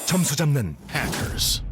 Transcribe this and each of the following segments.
점수 잡는 Hackers.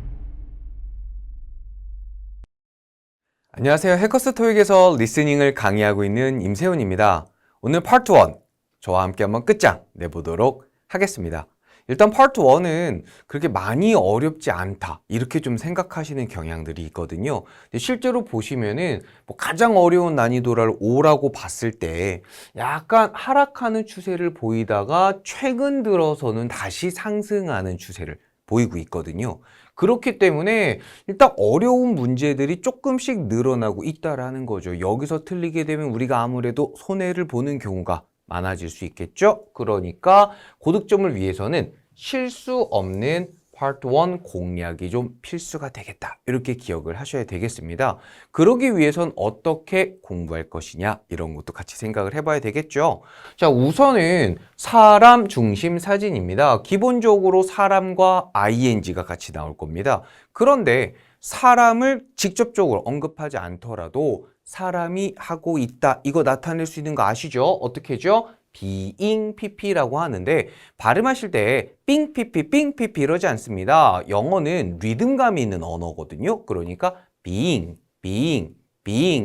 안녕하세요. 해커스 토익에서 리스닝을 강의하고 있는 임세훈입니다. 오늘 파트 1, 저와 함께 한번 끝장 내보도록 하겠습니다. 일단 파트 1은 그렇게 많이 어렵지 않다 이렇게 좀 생각하시는 경향들이 있거든요. 근데 실제로 보시면은 가장 어려운 난이도를 5라고 봤을 때 약간 하락하는 추세를 보이다가 최근 들어서는 다시 상승하는 추세를 보이고 있거든요. 그렇기 때문에 일단 어려운 문제들이 조금씩 늘어나고 있다라는 거죠. 여기서 틀리게 되면 우리가 아무래도 손해를 보는 경우가 많아질 수 있겠죠. 그러니까 고득점을 위해서는 실수 없는 파트 1 공략이 좀 필수가 되겠다. 이렇게 기억을 하셔야 되겠습니다. 그러기 위해선 어떻게 공부할 것이냐 이런 것도 같이 생각을 해봐야 되겠죠. 자, 우선은 사람 중심 사진입니다. 기본적으로 사람과 ing가 같이 나올 겁니다. 그런데 사람을 직접적으로 언급하지 않더라도 사람이 하고 있다. 이거 나타낼 수 있는 거 아시죠? 어떻게 하죠? being pp라고 하는데 발음하실 때 삥 pp 삥 pp 이러지 않습니다. 영어는 리듬감이 있는 언어거든요. 그러니까 being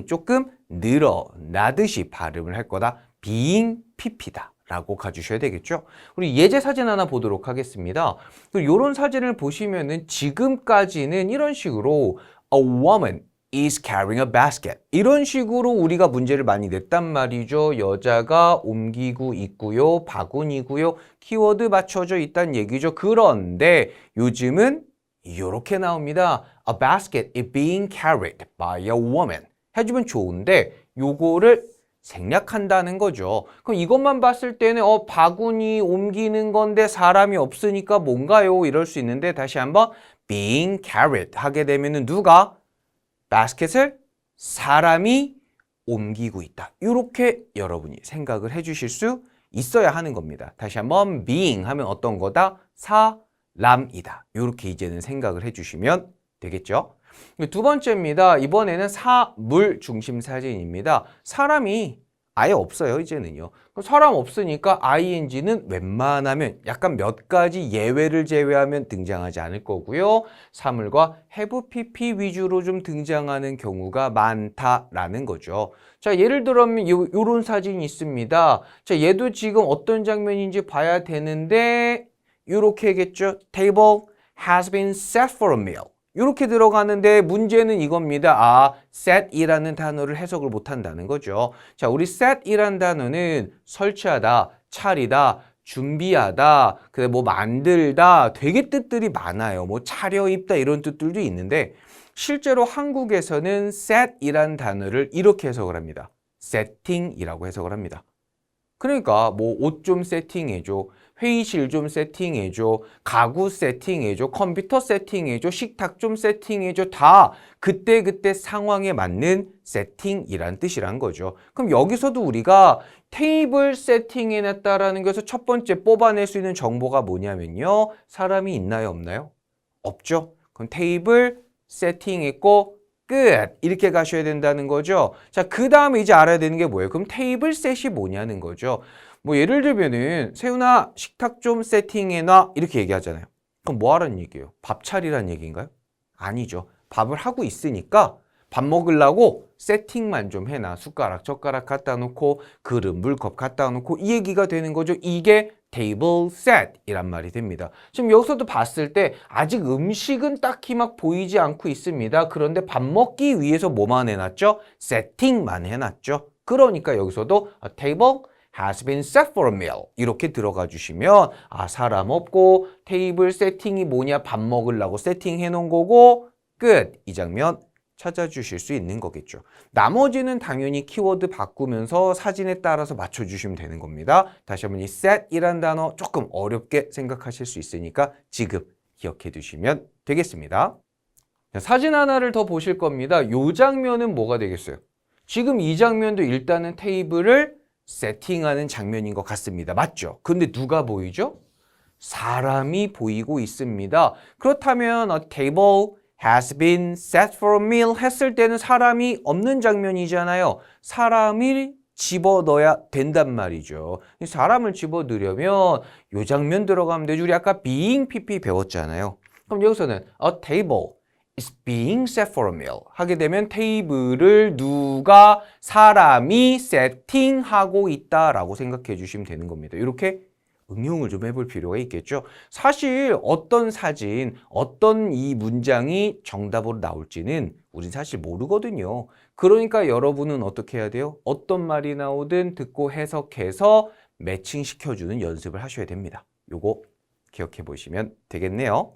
조금 늘어나듯이 발음을 할 거다. being pp다 라고 가주셔야 되겠죠. 우리 예제 사진 하나 보도록 하겠습니다. 이런 사진을 보시면은 지금까지는 이런 식으로 a woman is carrying a basket. 이런 식으로 우리가 문제를 많이 냈단 말이죠. 여자가 옮기고 있고요. 바구니고요. 키워드 맞춰져 있다는 얘기죠. 그런데 요즘은 이렇게 나옵니다. A basket is being carried by a woman. 해주면 좋은데 요거를 생략한다는 거죠. 그럼 이것만 봤을 때는 바구니 옮기는 건데 사람이 없으니까 뭔가요? 이럴 수 있는데 다시 한번 being carried 하게 되면은 누가 바스켓을 사람이 옮기고 있다. 이렇게 여러분이 생각을 해주실 수 있어야 하는 겁니다. 다시 한번 being 하면 어떤 거다? 사람이다. 이렇게 이제는 생각을 해주시면 되겠죠. 두 번째입니다. 이번에는 사물 중심 사진입니다. 사람이 아예 없어요, 이제는요. 사람 없으니까 ing는 웬만하면 약간 몇 가지 예외를 제외하면 등장하지 않을 거고요. 사물과 have pp 위주로 좀 등장하는 경우가 많다라는 거죠. 자, 예를 들면 요런 사진이 있습니다. 자, 얘도 지금 어떤 장면인지 봐야 되는데 이렇게 하겠죠. Table has been set for a meal. 이렇게 들어가는데 문제는 이겁니다. set이라는 단어를 해석을 못한다는 거죠. 자, 우리 set이라는 단어는 설치하다, 차리다, 준비하다, 만들다 되게 뜻들이 많아요. 차려입다 이런 뜻들도 있는데 실제로 한국에서는 set이라는 단어를 이렇게 해석을 합니다. setting이라고 해석을 합니다. 그러니까 옷 좀 세팅해줘, 회의실 좀 세팅해줘, 가구 세팅해줘, 컴퓨터 세팅해줘, 식탁 좀 세팅해줘. 다 그때그때 상황에 맞는 세팅이란 뜻이란 거죠. 그럼 여기서도 우리가 테이블 세팅해놨다라는 것에서 첫 번째 뽑아낼 수 있는 정보가 뭐냐면요. 사람이 있나요, 없나요? 없죠. 그럼 테이블 세팅했고 끝! 이렇게 가셔야 된다는 거죠. 자, 그 다음에 이제 알아야 되는 게 뭐예요? 그럼 테이블 셋이 뭐냐는 거죠. 예를 들면은 세훈아 식탁 좀 세팅해놔 이렇게 얘기하잖아요. 그럼 뭐 하라는 얘기예요? 밥 차리라는 얘기인가요? 아니죠. 밥을 하고 있으니까 밥 먹으려고 세팅만 좀 해놔. 숟가락 젓가락 갖다 놓고 그릇 물컵 갖다 놓고 이 얘기가 되는 거죠. 이게 테이블 셋이란 말이 됩니다. 지금 여기서도 봤을 때 아직 음식은 딱히 막 보이지 않고 있습니다. 그런데 밥 먹기 위해서 뭐만 해놨죠? 세팅만 해놨죠. 그러니까 여기서도 a table has been set for a meal 이렇게 들어가 주시면 사람 없고 테이블 세팅이 뭐냐? 밥 먹으려고 세팅해 놓은 거고 끝! 이 장면 찾아주실 수 있는 거겠죠. 나머지는 당연히 키워드 바꾸면서 사진에 따라서 맞춰주시면 되는 겁니다. 다시 한번 이 set이란 단어 조금 어렵게 생각하실 수 있으니까 지금 기억해 두시면 되겠습니다. 자, 사진 하나를 더 보실 겁니다. 이 장면은 뭐가 되겠어요? 지금 이 장면도 일단은 테이블을 세팅하는 장면인 것 같습니다. 맞죠? 근데 누가 보이죠? 사람이 보이고 있습니다. 그렇다면 a table has been set for a meal 했을 때는 사람이 없는 장면이잖아요. 사람이 집어넣어야 된단 말이죠. 사람을 집어넣으려면 요 장면 들어가면 되죠. 우리 아까 being pp 배웠잖아요. 그럼 여기서는 a table is being set for a meal 하게 되면 테이블을 누가 사람이 세팅하고 있다라고 생각해 주시면 되는 겁니다. 이렇게 응용을 좀 해볼 필요가 있겠죠. 사실 어떤 사진, 어떤 이 문장이 정답으로 나올지는 우린 사실 모르거든요. 그러니까 여러분은 어떻게 해야 돼요? 어떤 말이 나오든 듣고 해석해서 매칭시켜주는 연습을 하셔야 됩니다. 요거 기억해 보시면 되겠네요.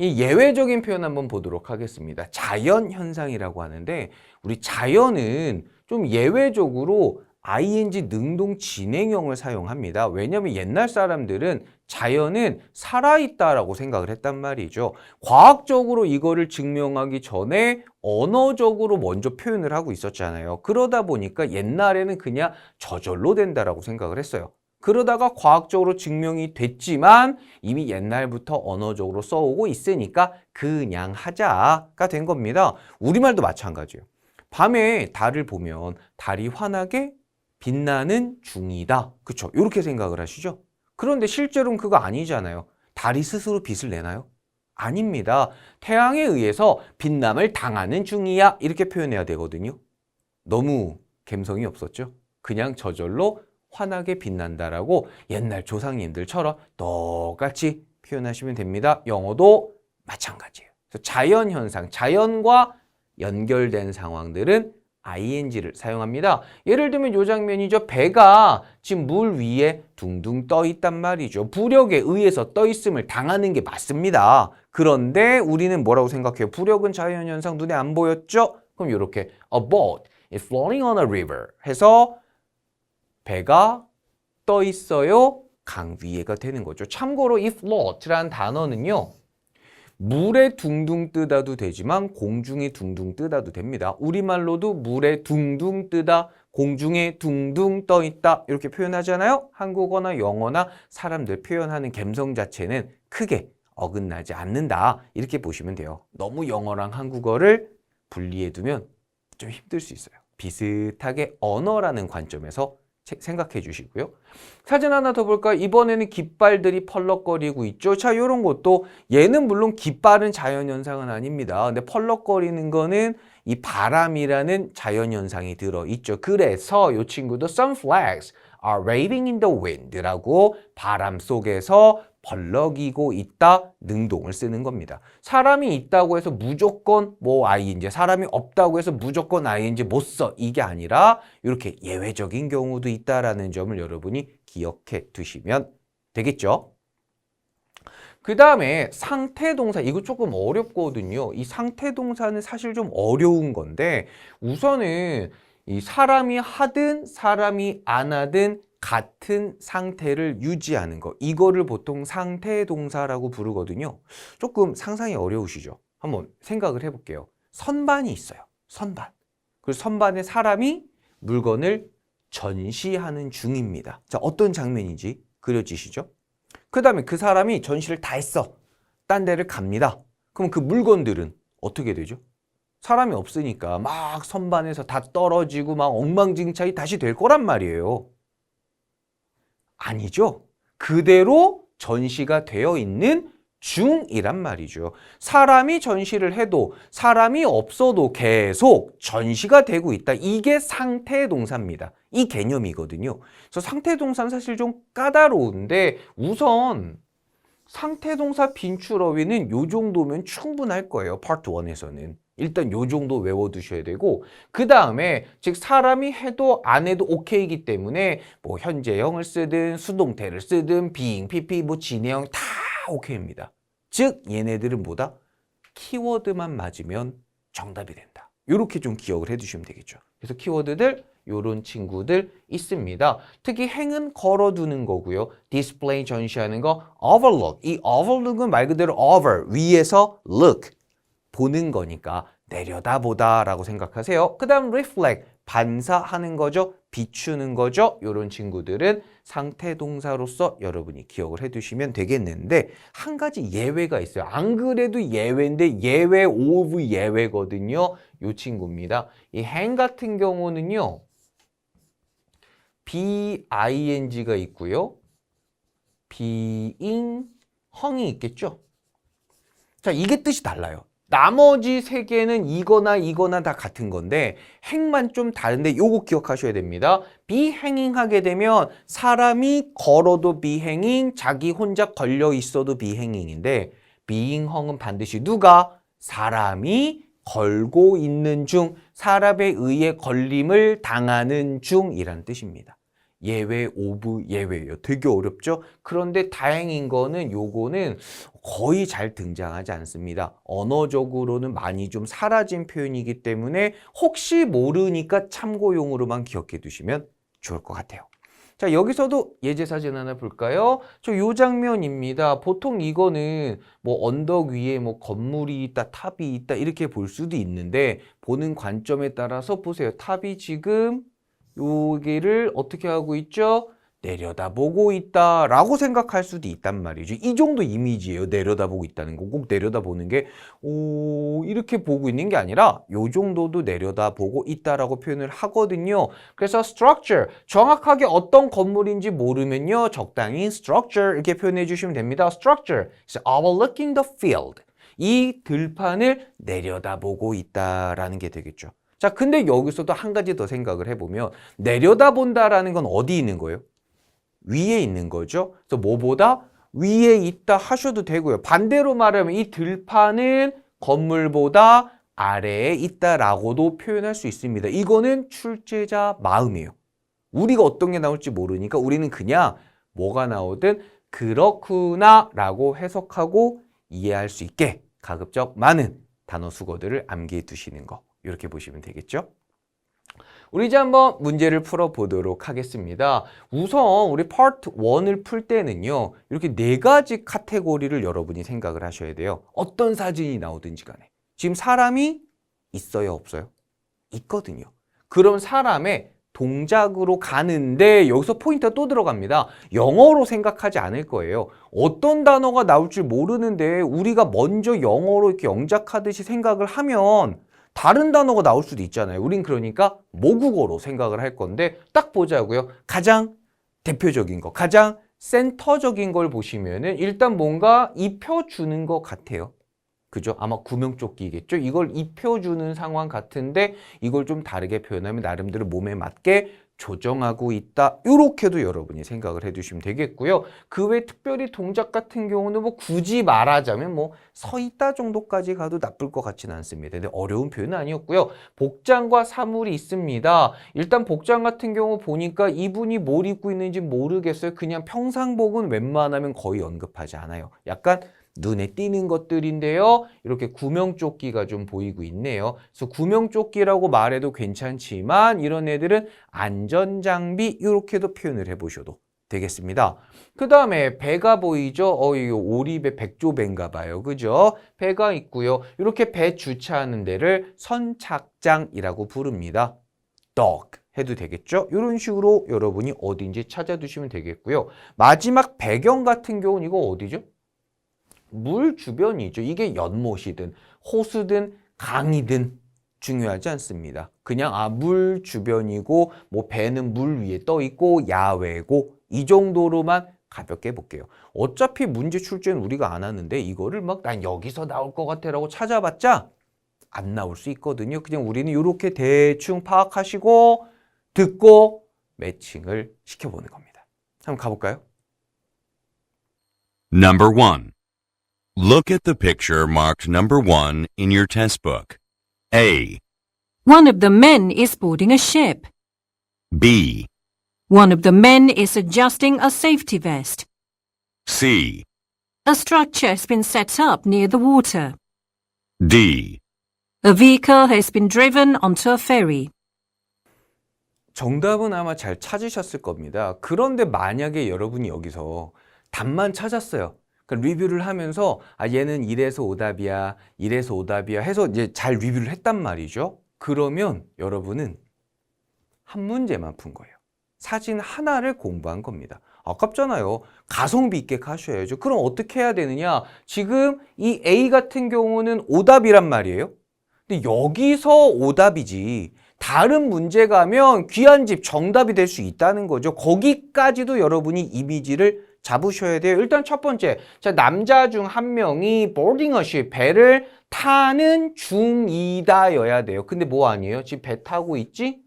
이 예외적인 표현 한번 보도록 하겠습니다. 자연현상이라고 하는데 우리 자연은 좀 예외적으로 ing 능동 진행형을 사용합니다. 왜냐하면 옛날 사람들은 자연은 살아있다라고 생각을 했단 말이죠. 과학적으로 이거를 증명하기 전에 언어적으로 먼저 표현을 하고 있었잖아요. 그러다 보니까 옛날에는 그냥 저절로 된다라고 생각을 했어요. 그러다가 과학적으로 증명이 됐지만 이미 옛날부터 언어적으로 써오고 있으니까 그냥 하자가 된 겁니다. 우리말도 마찬가지예요. 밤에 달을 보면 달이 환하게 빛나는 중이다. 그쵸? 이렇게 생각을 하시죠? 그런데 실제로는 그거 아니잖아요. 달이 스스로 빛을 내나요? 아닙니다. 태양에 의해서 빛남을 당하는 중이야. 이렇게 표현해야 되거든요. 너무 감성이 없었죠? 그냥 저절로 환하게 빛난다라고 옛날 조상님들처럼 똑같이 표현하시면 됩니다. 영어도 마찬가지예요. 그래서 자연현상, 자연과 연결된 상황들은 ing를 사용합니다. 예를 들면 이 장면이죠. 배가 지금 물 위에 둥둥 떠 있단 말이죠. 부력에 의해서 떠 있음을 당하는 게 맞습니다. 그런데 우리는 뭐라고 생각해요? 부력은 자연현상 눈에 안 보였죠? 그럼 이렇게 a boat is floating on a river 해서 배가 떠 있어요. 강 위에가 되는 거죠. 참고로 이 float라는 단어는요. 물에 둥둥 뜨다도 되지만 공중에 둥둥 뜨다도 됩니다. 우리말로도 물에 둥둥 뜨다, 공중에 둥둥 떠 있다 이렇게 표현하잖아요. 한국어나 영어나 사람들 표현하는 감성 자체는 크게 어긋나지 않는다 이렇게 보시면 돼요. 너무 영어랑 한국어를 분리해 두면 좀 힘들 수 있어요. 비슷하게 언어라는 관점에서 생각해 주시고요. 사진 하나 더 볼까요? 이번에는 깃발들이 펄럭거리고 있죠. 자, 이런 것도 얘는 물론 깃발은 자연현상은 아닙니다. 근데 펄럭거리는 거는 이 바람이라는 자연현상이 들어있죠. 그래서 이 친구도 Some flags are waving in the wind라고 바람 속에서 벌럭이고 있다 능동을 쓰는 겁니다. 사람이 있다고 해서 무조건 뭐 ing, 사람이 없다고 해서 무조건 ing 못 써. 이게 아니라 이렇게 예외적인 경우도 있다라는 점을 여러분이 기억해 두시면 되겠죠. 그 다음에 상태동사, 이거 조금 어렵거든요. 이 상태동사는 사실 좀 어려운 건데 우선은 이 사람이 하든 사람이 안 하든 같은 상태를 유지하는 거, 이거를 보통 상태동사라고 부르거든요. 조금 상상이 어려우시죠? 한번 생각을 해볼게요. 선반이 있어요. 선반. 그리고 선반에 사람이 물건을 전시하는 중입니다. 자, 어떤 장면인지 그려지시죠? 그 다음에 그 사람이 전시를 다 했어. 딴 데를 갑니다. 그럼 그 물건들은 어떻게 되죠? 사람이 없으니까 막 선반에서 다 떨어지고 막 엉망진창이 다시 될 거란 말이에요. 아니죠. 그대로 전시가 되어 있는 중이란 말이죠. 사람이 전시를 해도 사람이 없어도 계속 전시가 되고 있다. 이게 상태동사입니다. 이 개념이거든요. 그래서 상태동사는 사실 좀 까다로운데 우선 상태동사 빈출어휘는 요 정도면 충분할 거예요. 파트 1에서는. 일단 요 정도 외워두셔야 되고 그 다음에 즉 사람이 해도 안 해도 오케이이기 때문에 뭐 현재형을 쓰든 수동태를 쓰든 being, pp, 뭐 진행형 다 오케이입니다. 즉 얘네들은 뭐다? 키워드만 맞으면 정답이 된다. 이렇게 좀 기억을 해두시면 되겠죠. 그래서 키워드들 요런 친구들 있습니다. 특히 행은 걸어두는 거고요. display 전시하는 거, overlook. 이 overlook은 말 그대로 over, 위에서 look. 보는 거니까 내려다보다 라고 생각하세요. 그 다음 reflect, 반사하는 거죠. 비추는 거죠. 이런 친구들은 상태동사로서 여러분이 기억을 해두시면 되겠는데 한 가지 예외가 있어요. 안 그래도 예외인데 예외 오브 예외거든요. 이 친구입니다. 이 hang 같은 경우는요. being가 있고요. being, 헝이 있겠죠? 자, 이게 뜻이 달라요. 나머지 세 개는 이거나 다 같은 건데 행만 좀 다른데 요거 기억하셔야 됩니다. be hanging 하게 되면 사람이 걸어도 be hanging, 자기 혼자 걸려 있어도 be hanging인데 being hung은 반드시 누가? 사람이 걸고 있는 중, 사람에 의해 걸림을 당하는 중이란 뜻입니다. 예외, 오브, 예외예요. 되게 어렵죠? 그런데 다행인 거는 요거는 거의 잘 등장하지 않습니다. 언어적으로는 많이 좀 사라진 표현이기 때문에 혹시 모르니까 참고용으로만 기억해 두시면 좋을 것 같아요. 자, 여기서도 예제 사진 하나 볼까요? 저 요 장면입니다. 보통 이거는 뭐 언덕 위에 뭐 건물이 있다, 탑이 있다 이렇게 볼 수도 있는데 보는 관점에 따라서 보세요. 탑이 지금 여기를 어떻게 하고 있죠? 내려다보고 있다라고 생각할 수도 있단 말이죠. 이 정도 이미지예요. 내려다보고 있다는 거. 꼭 내려다보는 게 이렇게 보고 있는 게 아니라 요 정도도 내려다보고 있다라고 표현을 하거든요. 그래서 structure, 정확하게 어떤 건물인지 모르면요. 적당히 structure 이렇게 표현해 주시면 됩니다. structure is overlooking the field. 이 들판을 내려다보고 있다라는 게 되겠죠. 자, 근데 여기서도 한 가지 더 생각을 해보면 내려다본다라는 건 어디 있는 거예요? 위에 있는 거죠. 그래서 뭐보다 위에 있다 하셔도 되고요. 반대로 말하면 이 들판은 건물보다 아래에 있다라고도 표현할 수 있습니다. 이거는 출제자 마음이에요. 우리가 어떤 게 나올지 모르니까 우리는 그냥 뭐가 나오든 그렇구나 라고 해석하고 이해할 수 있게 가급적 많은 단어 수거들을 암기해 두시는 거. 이렇게 보시면 되겠죠? 우리 이제 한번 문제를 풀어보도록 하겠습니다. 우선 우리 파트 1을 풀 때는요. 이렇게 네 가지 카테고리를 여러분이 생각을 하셔야 돼요. 어떤 사진이 나오든지 간에. 지금 사람이 있어요, 없어요? 있거든요. 그럼 사람의 동작으로 가는데 여기서 포인트가 또 들어갑니다. 영어로 생각하지 않을 거예요. 어떤 단어가 나올 줄 모르는데 우리가 먼저 영어로 이렇게 영작하듯이 생각을 하면 다른 단어가 나올 수도 있잖아요. 우린 그러니까 모국어로 생각을 할 건데 딱 보자고요. 가장 대표적인 거, 가장 센터적인 걸 보시면은 일단 뭔가 입혀주는 것 같아요. 그죠? 아마 구명조끼겠죠? 이걸 입혀주는 상황 같은데 이걸 좀 다르게 표현하면 나름대로 몸에 맞게 조정하고 있다. 이렇게도 여러분이 생각을 해주시면 되겠고요. 그 외 특별히 동작 같은 경우는 뭐 굳이 말하자면 뭐 서 있다 정도까지 가도 나쁠 것 같지는 않습니다. 근데 어려운 표현은 아니었고요. 복장과 사물이 있습니다. 일단 복장 같은 경우 보니까 이분이 뭘 입고 있는지 모르겠어요. 그냥 평상복은 웬만하면 거의 언급하지 않아요. 약간 눈에 띄는 것들인데요. 이렇게 구명조끼가 좀 보이고 있네요. 그래서 구명조끼라고 말해도 괜찮지만 이런 애들은 안전장비 이렇게도 표현을 해보셔도 되겠습니다. 그 다음에 배가 보이죠? 이거 오리배 백조배인가 봐요. 그죠? 배가 있고요. 이렇게 배 주차하는 데를 선착장이라고 부릅니다. dock 해도 되겠죠? 이런 식으로 여러분이 어딘지 찾아두시면 되겠고요. 마지막 배경 같은 경우는 이거 어디죠? 물 주변이죠. 이게 연못이든 호수든 강이든 중요하지 않습니다. 그냥 물 주변이고 뭐 배는 물 위에 떠 있고 야외고 이 정도로만 가볍게 볼게요. 어차피 문제 출제는 우리가 안 하는데 이거를 막 난 여기서 나올 것 같아라고 찾아봤자 안 나올 수 있거든요. 그냥 우리는 이렇게 대충 파악하시고 듣고 매칭을 시켜보는 겁니다. 한번 가볼까요? Number 1. Look at the picture marked number 1 in your test book. A, One of the men is boarding a ship. B, One of the men is adjusting a safety vest. C, A structure has been set up near the water. D. A vehicle has been driven onto a ferry. 정답은 아마 잘 찾으셨을 겁니다. 그런데 만약에 여러분이 여기서 답만 찾았어요. 그러니까 리뷰를 하면서 얘는 이래서 오답이야, 이래서 오답이야 해서 이제 잘 리뷰를 했단 말이죠. 그러면 여러분은 한 문제만 푼 거예요. 사진 하나를 공부한 겁니다. 아깝잖아요. 가성비 있게 가셔야죠. 그럼 어떻게 해야 되느냐? 지금 이 A 같은 경우는 오답이란 말이에요. 근데 여기서 오답이지 다른 문제가 하면 귀한 집 정답이 될 수 있다는 거죠. 거기까지도 여러분이 이미지를 잡으셔야 돼요. 일단 첫 번째, 자, 남자 중 한 명이 boarding a ship, 배를 타는 중이다여야 돼요. 근데 뭐 아니에요? 지금 배 타고 있지?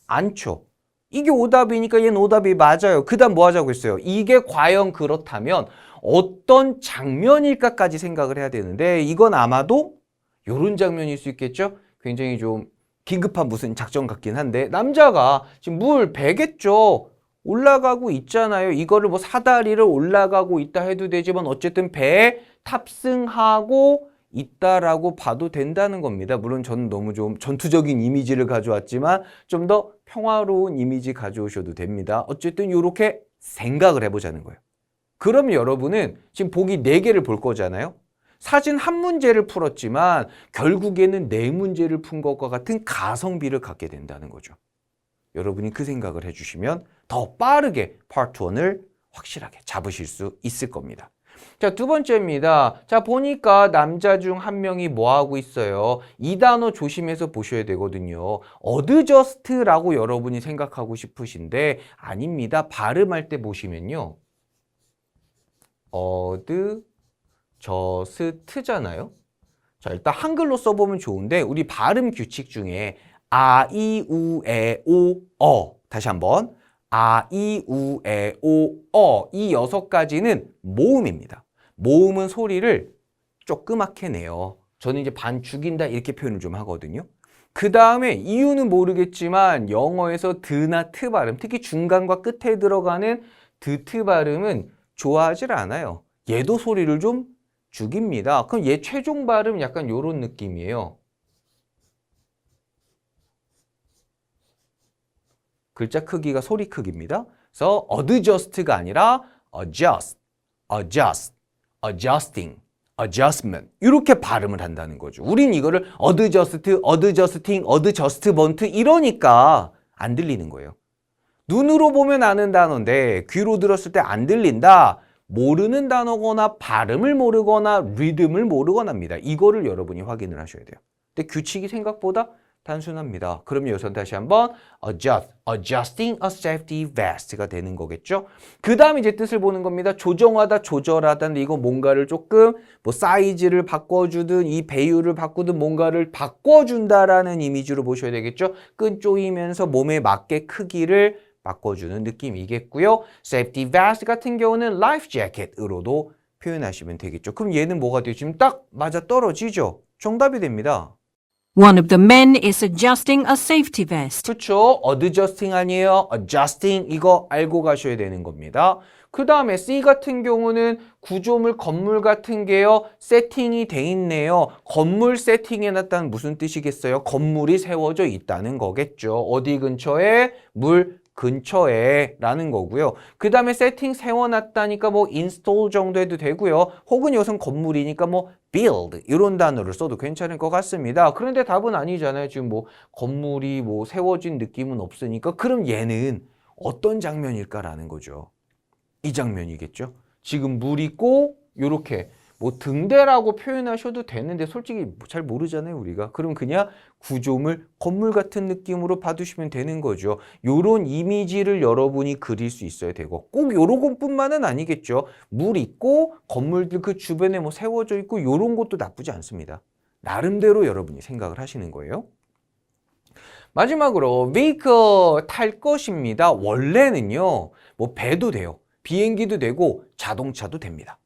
않죠. 이게 오답이니까 얘는 오답이 맞아요. 그 다음 뭐 하자고 했어요? 이게 과연 그렇다면 어떤 장면일까까지 생각을 해야 되는데 이건 아마도 이런 장면일 수 있겠죠? 굉장히 좀 긴급한 무슨 작전 같긴 한데 남자가 지금 물 배겠죠? 올라가고 있잖아요. 이거를 뭐 사다리를 올라가고 있다 해도 되지만 어쨌든 배에 탑승하고 있다라고 봐도 된다는 겁니다. 물론 저는 너무 좀 전투적인 이미지를 가져왔지만 좀 더 평화로운 이미지 가져오셔도 됩니다. 어쨌든 이렇게 생각을 해보자는 거예요. 그럼 여러분은 지금 보기 4개를 볼 거잖아요. 사진 한 문제를 풀었지만 결국에는 4문제를 푼 것과 같은 가성비를 갖게 된다는 거죠. 여러분이 그 생각을 해주시면 더 빠르게 파트 1을 확실하게 잡으실 수 있을 겁니다. 자, 두 번째입니다. 자, 보니까 남자 중 한 명이 뭐 하고 있어요? 이 단어 조심해서 보셔야 되거든요. 어드저스트라고 여러분이 생각하고 싶으신데 아닙니다. 발음할 때 보시면요. 어드저스트잖아요. 자, 일단 한글로 써보면 좋은데 우리 발음 규칙 중에 아, 이, 우, 에, 오, 어. 다시 한번. 아, 이, 우, 에, 오, 어. 이 6가지는 모음입니다. 모음은 소리를 조그맣게 내요. 저는 이제 반 죽인다 이렇게 표현을 좀 하거든요. 그 다음에 이유는 모르겠지만 영어에서 드나 트 발음, 특히 중간과 끝에 들어가는 드, 트 발음은 좋아하질 않아요. 얘도 소리를 좀 죽입니다. 그럼 얘 최종 발음 약간 요런 느낌이에요. 글자 크기가 소리 크기입니다. 그래서 adjust가 아니라 adjust, adjust, adjusting, adjustment 이렇게 발음을 한다는 거죠. 우린 이거를 adjust, adjusting, adjustment 이러니까 안 들리는 거예요. 눈으로 보면 아는 단어인데 귀로 들었을 때 안 들린다. 모르는 단어거나 발음을 모르거나 리듬을 모르거나입니다. 이거를 여러분이 확인을 하셔야 돼요. 근데 규칙이 생각보다 단순합니다. 그럼 여기서 다시 한번 adjusting a safety vest가 되는 거겠죠. 그 다음 이제 뜻을 보는 겁니다. 조정하다, 조절하다인데 이거 뭔가를 조금 뭐 사이즈를 바꿔주든 이 배율을 바꾸든 뭔가를 바꿔준다라는 이미지로 보셔야 되겠죠. 끈 조이면서 몸에 맞게 크기를 바꿔주는 느낌이겠고요. safety vest 같은 경우는 life jacket으로도 표현하시면 되겠죠. 그럼 얘는 뭐가 돼요? 지금 딱 맞아 떨어지죠. 정답이 됩니다. One of the men is adjusting a safety vest. 그렇죠. adjusting 아니에요. adjusting 이거 알고 가셔야 되는 겁니다. 그 다음에 C 같은 경우는 구조물, 건물 같은 게요. 세팅이 돼 있네요. 건물 세팅해놨다는 무슨 뜻이겠어요? 건물이 세워져 있다는 거겠죠. 어디 근처에? 물 근처에 라는 거고요. 그 다음에 세팅 세워놨다니까 뭐 install 정도 해도 되고요. 혹은 이것은 건물이니까 뭐 build 이런 단어를 써도 괜찮을 것 같습니다. 그런데 답은 아니잖아요. 지금 뭐 건물이 뭐 세워진 느낌은 없으니까 그럼 얘는 어떤 장면일까라는 거죠. 이 장면이겠죠. 지금 물 있고 요렇게 뭐 등대라고 표현하셔도 되는데 솔직히 잘 모르잖아요 우리가. 그럼 그냥 구조물, 건물 같은 느낌으로 봐두시면 되는 거죠. 요런 이미지를 여러분이 그릴 수 있어야 되고 꼭 요런 것뿐만은 아니겠죠. 물 있고 건물들 그 주변에 뭐 세워져 있고 요런 것도 나쁘지 않습니다. 나름대로 여러분이 생각을 하시는 거예요. 마지막으로 vehicle 탈 것입니다. 원래는요 뭐 배도 돼요. 비행기도 되고 자동차도 됩니다.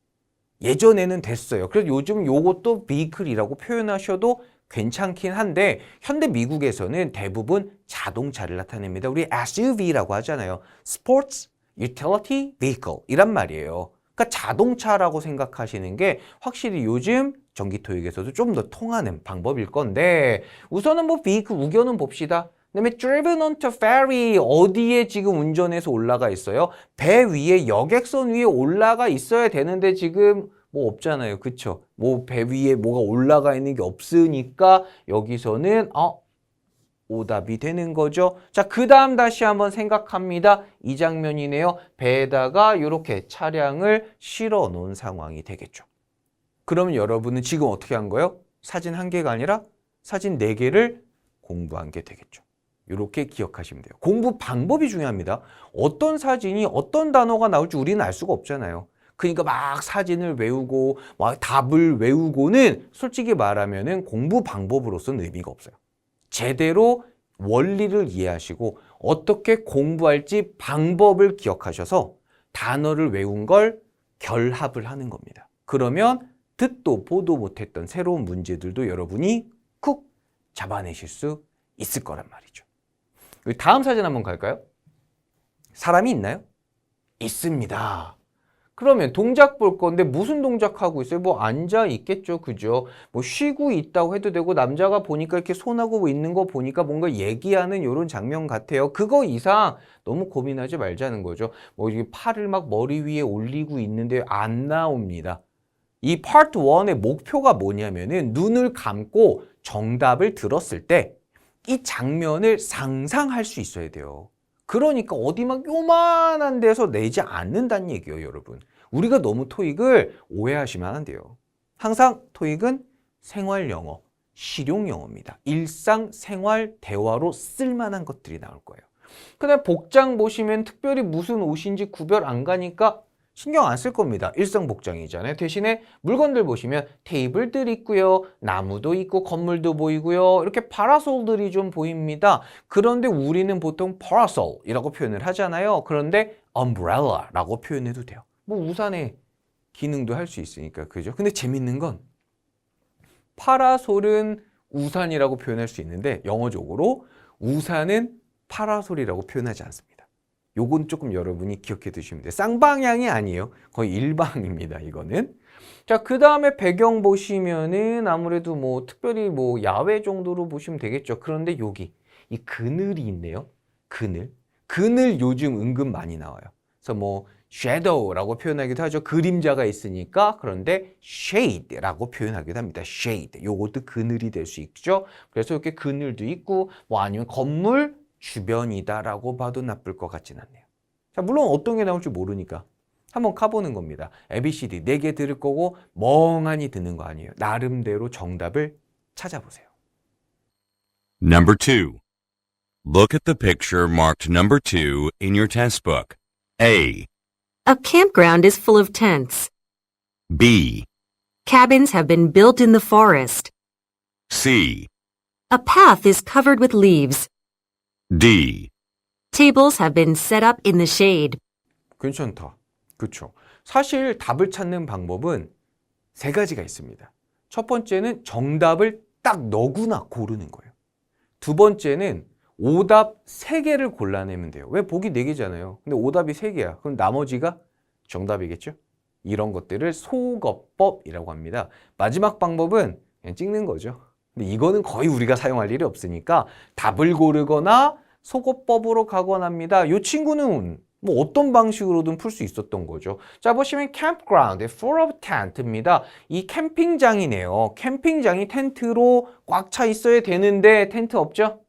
예전에는 됐어요. 그래서 요즘 요것도 vehicle이라고 표현하셔도 괜찮긴 한데 현대 미국에서는 대부분 자동차를 나타냅니다. 우리 SUV라고 하잖아요. Sports Utility Vehicle 이란 말이에요. 그러니까 자동차라고 생각하시는 게 확실히 요즘 전기토익에서도 좀 더 통하는 방법일 건데 우선은 뭐 vehicle 우겨는 봅시다. 그다음에 driven onto ferry 어디에 지금 운전해서 올라가 있어요? 배 위에 여객선 위에 올라가 있어야 되는데 지금 뭐 없잖아요. 그쵸? 뭐 배 위에 뭐가 올라가 있는 게 없으니까 여기서는 오답이 되는 거죠. 자, 그 다음 다시 한번 생각합니다. 이 장면이네요. 배에다가 이렇게 차량을 실어 놓은 상황이 되겠죠. 그러면 여러분은 지금 어떻게 한 거예요? 사진 1개가 아니라 사진 4개를 공부한 게 되겠죠. 이렇게 기억하시면 돼요. 공부 방법이 중요합니다. 어떤 사진이 어떤 단어가 나올지 우리는 알 수가 없잖아요. 그러니까 막 사진을 외우고 막 답을 외우고는 솔직히 말하면은 공부 방법으로서는 의미가 없어요. 제대로 원리를 이해하시고 어떻게 공부할지 방법을 기억하셔서 단어를 외운 걸 결합을 하는 겁니다. 그러면 듣도 보도 못했던 새로운 문제들도 여러분이 쿡 잡아내실 수 있을 거란 말이죠. 다음 사진 한번 갈까요? 사람이 있나요? 있습니다. 그러면 동작 볼 건데 무슨 동작하고 있어요? 뭐 앉아 있겠죠, 그죠? 뭐 쉬고 있다고 해도 되고 남자가 보니까 이렇게 손하고 있는 거 보니까 뭔가 얘기하는 이런 장면 같아요. 그거 이상 너무 고민하지 말자는 거죠. 뭐 이게 팔을 막 머리 위에 올리고 있는데 안 나옵니다. 이 파트 1의 목표가 뭐냐면은 눈을 감고 정답을 들었을 때 이 장면을 상상할 수 있어야 돼요. 그러니까 어디 막 요만한 데서 내지 않는다는 얘기예요, 여러분. 우리가 너무 토익을 오해하시면 안 돼요. 항상 토익은 생활 영어, 실용 영어입니다. 일상생활 대화로 쓸만한 것들이 나올 거예요. 그다음에 복장 보시면 특별히 무슨 옷인지 구별 안 가니까 신경 안 쓸 겁니다. 일상 복장이잖아요. 대신에 물건들 보시면 테이블들 있고요. 나무도 있고 건물도 보이고요. 이렇게 파라솔들이 좀 보입니다. 그런데 우리는 보통 parasol이라고 표현을 하잖아요. 그런데 umbrella라고 표현해도 돼요. 뭐 우산의 기능도 할 수 있으니까 그죠? 근데 재밌는 건 파라솔은 우산이라고 표현할 수 있는데 영어적으로 우산은 파라솔이라고 표현하지 않습니다. 요건 조금 여러분이 기억해 두시면 돼요. 쌍방향이 아니에요. 거의 일방입니다, 이거는. 자, 그 다음에 배경 보시면은 아무래도 뭐 특별히 뭐 야외 정도로 보시면 되겠죠. 그런데 여기 이 그늘이 있네요. 그늘. 그늘 요즘 은근 많이 나와요. 그래서 뭐 shadow라고 표현하기도 하죠. 그림자가 있으니까. 그런데 shade라고 표현하기도 합니다. shade. 요것도 그늘이 될 수 있죠. 그래서 이렇게 그늘도 있고 뭐 아니면 건물 주변이다라고 봐도 나쁠 것 같진 않네요. 자, 물론 어떤 게 나올지 모르니까 한번 가보는 겁니다. ABCD 4개 들을 거고 멍하니 듣는 거 아니에요. 나름대로 정답을 찾아보세요. Number 2. Look at the picture marked number 2 in your test book. A, A campground is full of tents. B, Cabins have been built in the forest. C, A path is covered with leaves. D. Tables have been set up in the shade. 괜찮다. 그렇죠. 사실 답을 찾는 방법은 3가지가 있습니다. 첫 번째는 정답을 딱 너구나 고르는 거예요. 두 번째는 오답 3개를 골라내면 돼요. 왜 보기 4개잖아요. 근데 오답이 3개야. 그럼 나머지가 정답이겠죠? 이런 것들을 소거법이라고 합니다. 마지막 방법은 그냥 찍는 거죠. 근데 이거는 거의 우리가 사용할 일이 없으니까 답을 고르거나 소거법으로 가거나 합니다. 이 친구는 뭐 어떤 방식으로든 풀 수 있었던 거죠. 자, 보시면 campground, full of tent입니다. 이 캠핑장이네요. 캠핑장이 텐트로 꽉 차 있어야 되는데 텐트 없죠?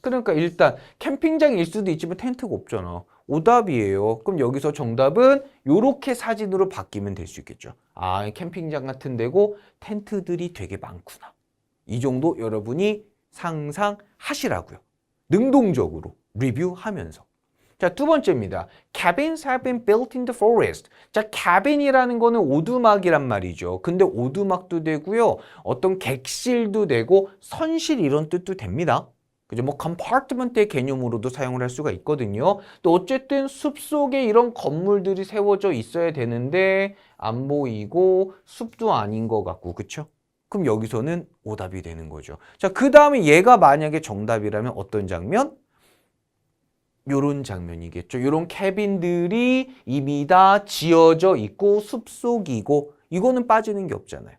그러니까 일단 캠핑장일 수도 있지만 텐트가 없잖아. 오답이에요. 그럼 여기서 정답은 이렇게 사진으로 바뀌면 될 수 있겠죠. 아, 캠핑장 같은 데고 텐트들이 되게 많구나. 이 정도 여러분이 상상하시라고요. 능동적으로 리뷰하면서. 자, 두 번째입니다. Cabins have been built in the forest. 자, cabin이라는 거는 오두막이란 말이죠. 근데 오두막도 되고요. 어떤 객실도 되고 선실 이런 뜻도 됩니다. 그죠? 뭐 compartment의 개념으로도 사용을 할 수가 있거든요. 또 어쨌든 숲속에 이런 건물들이 세워져 있어야 되는데 안 보이고 숲도 아닌 것 같고, 그쵸? 그럼 여기서는 오답이 되는 거죠. 자, 그 다음에 얘가 만약에 정답이라면 어떤 장면? 요런 장면이겠죠. 요런 캐빈들이 이미 다 지어져 있고 숲속이고 이거는 빠지는 게 없잖아요.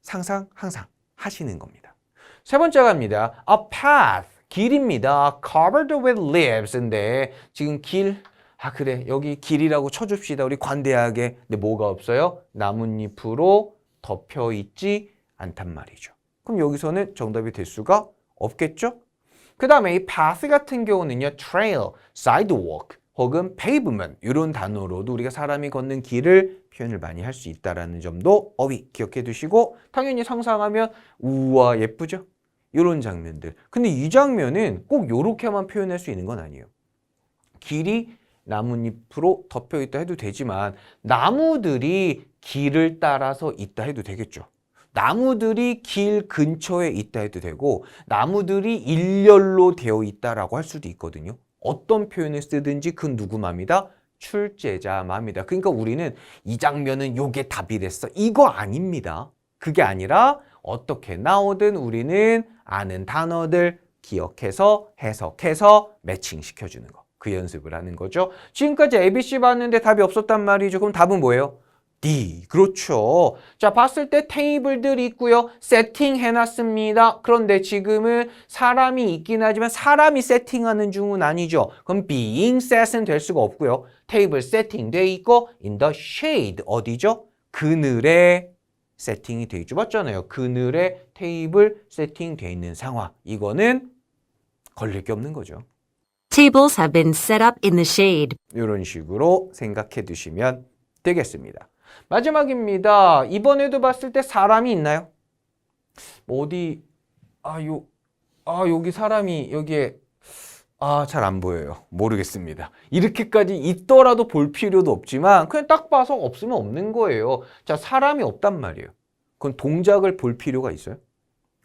상상 항상 하시는 겁니다. 세 번째 갑니다. A path, 길입니다. Covered with leaves인데 지금 길, 그래 여기 길이라고 쳐줍시다. 우리 관대하게. 근데 뭐가 없어요? 나뭇잎으로 덮여 있지 않단 말이죠. 그럼 여기서는 정답이 될 수가 없겠죠? 그 다음에 이 path 같은 경우는요, trail, sidewalk 혹은 pavement 이런 단어로도 우리가 사람이 걷는 길을 표현을 많이 할 수 있다는 점도 어휘 기억해 두시고 당연히 상상하면 우와 예쁘죠? 이런 장면들. 근데 이 장면은 꼭 요렇게만 표현할 수 있는 건 아니에요. 길이 나뭇잎으로 덮여 있다 해도 되지만 나무들이 길을 따라서 있다 해도 되겠죠. 나무들이 길 근처에 있다 해도 되고 나무들이 일렬로 되어 있다라고 할 수도 있거든요. 어떤 표현을 쓰든지 그 누구 맘이다? 출제자 맘이다. 그러니까 우리는 이 장면은 요게 답이 됐어. 이거 아닙니다. 그게 아니라 어떻게 나오든 우리는 아는 단어들 기억해서 해석해서 매칭시켜주는 거. 그 연습을 하는 거죠. 지금까지 ABC 봤는데 답이 없었단 말이죠. 그럼 답은 뭐예요? D. 그렇죠. 자, 봤을 때 테이블들이 있고요. 세팅해놨습니다. 그런데 지금은 사람이 있긴 하지만 사람이 세팅하는 중은 아니죠. 그럼 being set은 될 수가 없고요. 테이블 세팅돼 있고 in the shade 어디죠? 그늘에 세팅이 돼 있죠. 맞잖아요. 그늘에 테이블 세팅돼 있는 상황. 이거는 걸릴 게 없는 거죠. Tables have been set up in the shade. 이런 식으로 생각해 두시면 되겠습니다. 마지막입니다. 이번에도 봤을 때 사람이 있나요? 어디 여기 사람이 여기에 잘 안 보여요. 모르겠습니다. 이렇게까지 있더라도 볼 필요도 없지만 그냥 딱 봐서 없으면 없는 거예요. 자, 사람이 없단 말이에요. 그건 동작을 볼 필요가 있어요?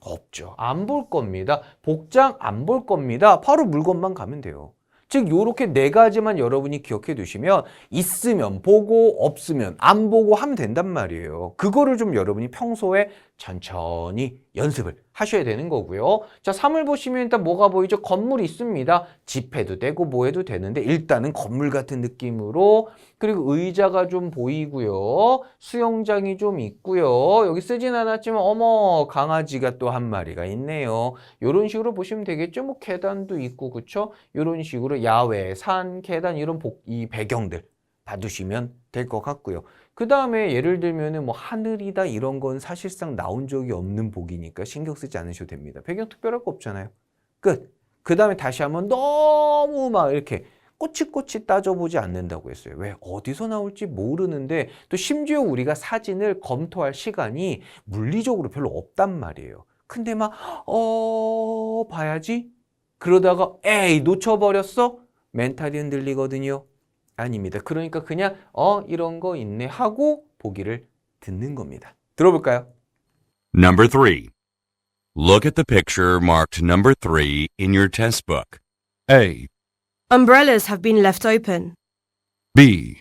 없죠. 안 볼 겁니다. 복장 안 볼 겁니다. 바로 물건만 가면 돼요. 즉 요렇게 네 가지만 여러분이 기억해 두시면 있으면 보고 없으면 안 보고 하면 된단 말이에요. 그거를 좀 여러분이 평소에 천천히 연습을 하셔야 되는 거고요. 자, 3을 보시면 일단 뭐가 보이죠? 건물이 있습니다. 집 해도 되고 뭐 해도 되는데 일단은 건물 같은 느낌으로 그리고 의자가 좀 보이고요. 수영장이 좀 있고요. 여기 쓰진 않았지만 어머 강아지가 또 한 마리가 있네요. 이런 식으로 보시면 되겠죠. 뭐 계단도 있고 그쵸? 이런 식으로 야외, 산, 계단 이런 이 배경들 봐두시면 될 것 같고요. 그 다음에 예를 들면은 뭐 하늘이다 이런 건 사실상 나온 적이 없는 복이니까 신경 쓰지 않으셔도 됩니다. 배경 특별할 거 없잖아요. 끝. 그 다음에 다시 한번 너무 막 이렇게 꼬치꼬치 따져보지 않는다고 했어요. 왜? 어디서 나올지 모르는데 또 심지어 우리가 사진을 검토할 시간이 물리적으로 별로 없단 말이에요. 근데 막 봐야지? 그러다가 에이 놓쳐버렸어? 멘탈이 흔들리거든요. 아닙니다. 그러니까 그냥 이런 거 있네 하고 보기를 듣는 겁니다. 들어볼까요? Number 3. Look at the picture marked number 3 in your test book. A, Umbrellas have been left open. B,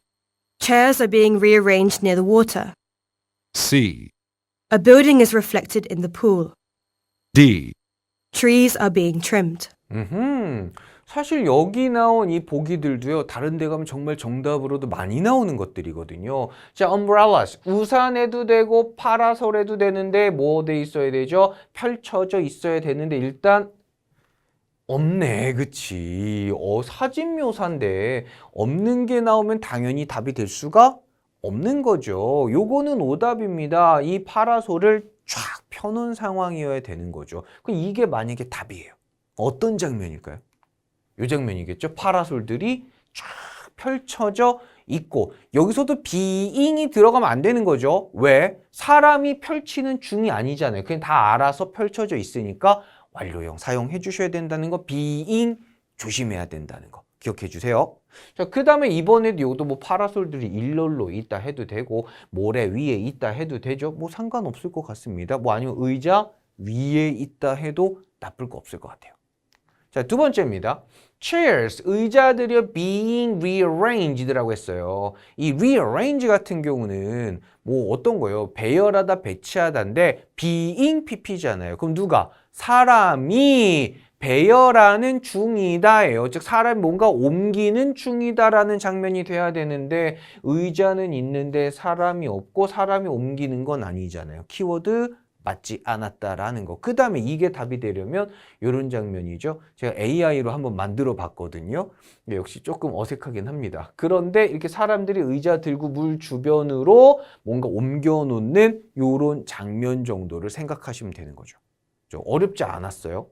Chairs are being rearranged near the water. C, A building is reflected in the pool. D. Trees are being trimmed. 사실 여기 나온 이 보기들도요. 다른 데 가면 정말 정답으로도 많이 나오는 것들이거든요. 자, umbrellas. 우산에도 되고 파라솔에도 되는데 뭐 돼 있어야 되죠? 펼쳐져 있어야 되는데 일단 없네. 그치? 사진 묘사인데 없는 게 나오면 당연히 답이 될 수가 없는 거죠. 요거는 오답입니다. 이 파라솔을 쫙 펴놓은 상황이어야 되는 거죠. 그럼 이게 만약에 답이에요. 어떤 장면일까요? 이 장면이겠죠. 파라솔들이 쫙 펼쳐져 있고 여기서도 being이 들어가면 안 되는 거죠. 왜? 사람이 펼치는 중이 아니잖아요. 그냥 다 알아서 펼쳐져 있으니까 완료형 사용해 주셔야 된다는 거, being 조심해야 된다는 거 기억해 주세요. 자, 그 다음에 이번에도 이것도 뭐 파라솔들이 일렬로 있다 해도 되고 모래 위에 있다 해도 되죠. 뭐 상관없을 것 같습니다. 뭐 아니면 의자 위에 있다 해도 나쁠 거 없을 것 같아요. 자, 두 번째입니다. Chairs, 의자들이 being rearranged라고 했어요. 이 rearrange 같은 경우는 뭐 어떤 거예요? 배열하다, 배치하다인데 being pp잖아요. 그럼 누가? 사람이 배열하는 중이다예요. 즉 사람이 뭔가 옮기는 중이다라는 장면이 돼야 되는데 의자는 있는데 사람이 없고 사람이 옮기는 건 아니잖아요. 키워드 맞지 않았다라는 거. 그 다음에 이게 답이 되려면 이런 장면이죠. 제가 AI로 한번 만들어 봤거든요. 역시 조금 어색하긴 합니다. 그런데 이렇게 사람들이 의자 들고 물 주변으로 뭔가 옮겨 놓는 이런 장면 정도를 생각하시면 되는 거죠. 좀 어렵지 않았어요.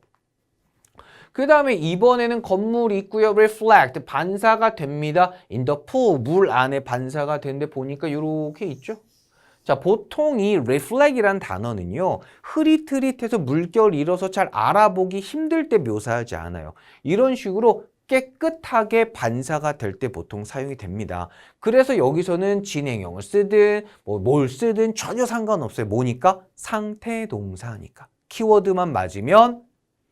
그 다음에 이번에는 건물이 있고요. reflect, 반사가 됩니다. in the pool, 물 안에 반사가 되는데 보니까 이렇게 있죠. 자, 보통 이 reflect이란 단어는요, 흐릿흐릿해서 물결 잃어서 잘 알아보기 힘들 때 묘사하지 않아요. 이런 식으로 깨끗하게 반사가 될 때 보통 사용이 됩니다. 그래서 여기서는 진행형을 쓰든 뭘 쓰든 전혀 상관없어요. 뭐니까? 상태 동사니까. 키워드만 맞으면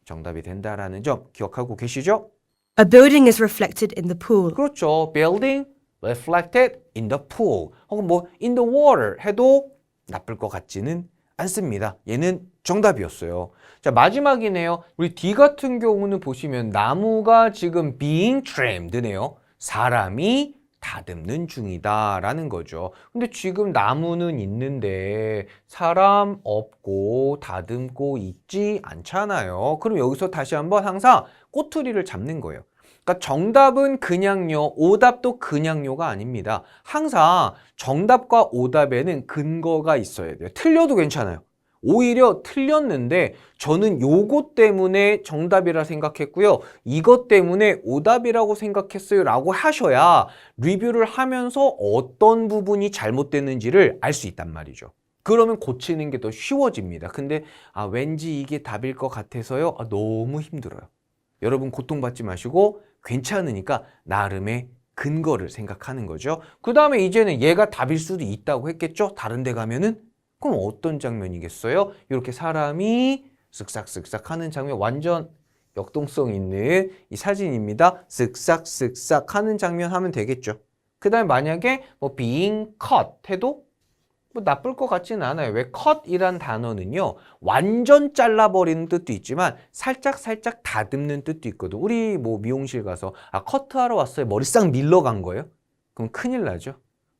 정답이 된다라는 점 기억하고 계시죠? A building is reflected in the pool. 그렇죠. building reflected in the pool. 혹은 뭐 in the water 해도 나쁠 것 같지는 않습니다. 얘는 정답이었어요. 자, 마지막이네요. 우리 D 같은 경우는 보시면 나무가 지금 being trimsed네요. 사람이 다듬는 중이다 라는 거죠. 근데 지금 나무는 있는데 사람 없고 다듬고 있지 않잖아요. 그럼 여기서 다시 한번 항상 꼬투리를 잡는 거예요. 그러니까 정답은 그냥요, 오답도 그냥요가 아닙니다. 항상 정답과 오답에는 근거가 있어야 돼요. 틀려도 괜찮아요. 오히려 틀렸는데 저는 요것 때문에 정답이라 생각했고요. 이것 때문에 오답이라고 생각했어요 라고 하셔야 리뷰를 하면서 어떤 부분이 잘못됐는지를 알 수 있단 말이죠. 그러면 고치는 게 더 쉬워집니다. 근데 왠지 이게 답일 것 같아서요. 너무 힘들어요. 여러분 고통받지 마시고 괜찮으니까 나름의 근거를 생각하는 거죠. 그 다음에 이제는 얘가 답일 수도 있다고 했겠죠? 다른 데 가면은 그럼 어떤 장면이겠어요? 이렇게 사람이 쓱싹쓱싹 하는 장면, 완전 역동성 있는 이 사진입니다. 쓱싹쓱싹 하는 장면 하면 되겠죠. 그 다음에 만약에 뭐 being cut 해도 뭐 나쁠 것 같지는 않아요. 왜 cut이란 단어는요, 완전 잘라버리는 뜻도 있지만 살짝 다듬는 뜻도 있거든. 우리 뭐 미용실 가서 커트하러 왔어요. 머리 싹 밀러 간 거예요? 그럼 큰일 나죠.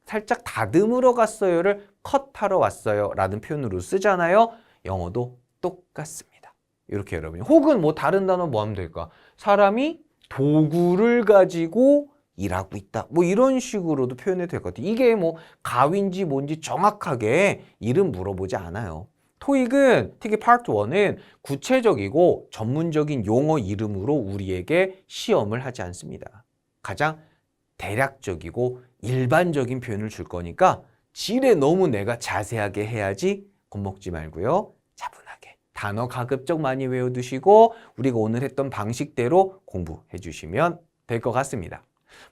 살짝 다듬으러 갔어요를 컷하러 왔어요 라는 표현으로 쓰잖아요. 영어도 똑같습니다. 이렇게 여러분이. 혹은 뭐 다른 단어 뭐 하면 될까? 사람이 도구를 가지고 일하고 있다. 뭐 이런 식으로도 표현해도 될 것 같아요. 이게 뭐 가위인지 뭔지 정확하게 이름 물어보지 않아요. 토익은 특히 파트 1은 구체적이고 전문적인 용어 이름으로 우리에게 시험을 하지 않습니다. 가장 대략적이고 일반적인 표현을 줄 거니까 지레 너무 내가 자세하게 해야지 겁먹지 말고요. 차분하게 단어 가급적 많이 외워두시고 우리가 오늘 했던 방식대로 공부해 주시면 될 것 같습니다.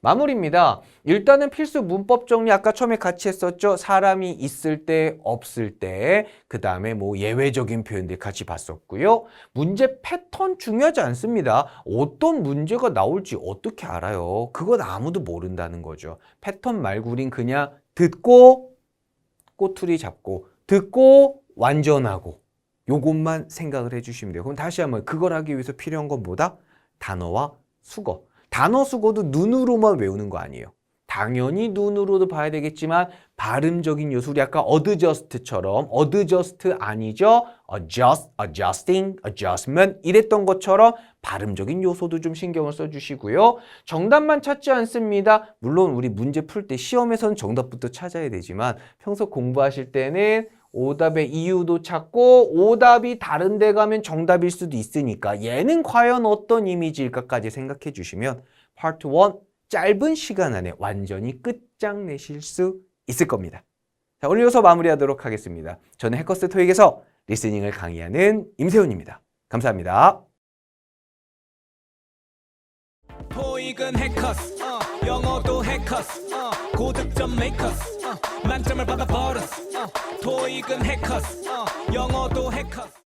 마무리입니다. 일단은 필수 문법 정리 아까 처음에 같이 했었죠. 사람이 있을 때, 없을 때, 그 다음에 뭐 예외적인 표현들 같이 봤었고요. 문제 패턴 중요하지 않습니다. 어떤 문제가 나올지 어떻게 알아요? 그건 아무도 모른다는 거죠. 패턴 말고 우린 그냥 듣고 꼬투리 잡고 듣고 완전하고 요것만 생각을 해주시면 돼요. 그럼 다시 한번 그걸 하기 위해서 필요한 건 뭐다? 단어와 수거. 단어 수거도 눈으로만 외우는 거 아니에요. 당연히 눈으로도 봐야 되겠지만 발음적인 요소, 우리 아까 adjust처럼 adjust 아니죠? adjust, adjusting, adjustment 이랬던 것처럼 발음적인 요소도 좀 신경을 써주시고요. 정답만 찾지 않습니다. 물론 우리 문제 풀 때 시험에서는 정답부터 찾아야 되지만 평소 공부하실 때는 오답의 이유도 찾고 오답이 다른 데 가면 정답일 수도 있으니까 얘는 과연 어떤 이미지일까까지 생각해 주시면 파트 1 짧은 시간 안에 완전히 끝장내실 수 있을 겁니다. 자, 오늘 여기서 마무리하도록 하겠습니다. 저는 해커스 토익에서 리스닝을 강의하는 임세훈입니다. 감사합니다. 토익은 해커스, 영어도 해커스, 고득점 메이커스, 만점을 받아 버렸어. 토익은 해커스, 영어도 해커스.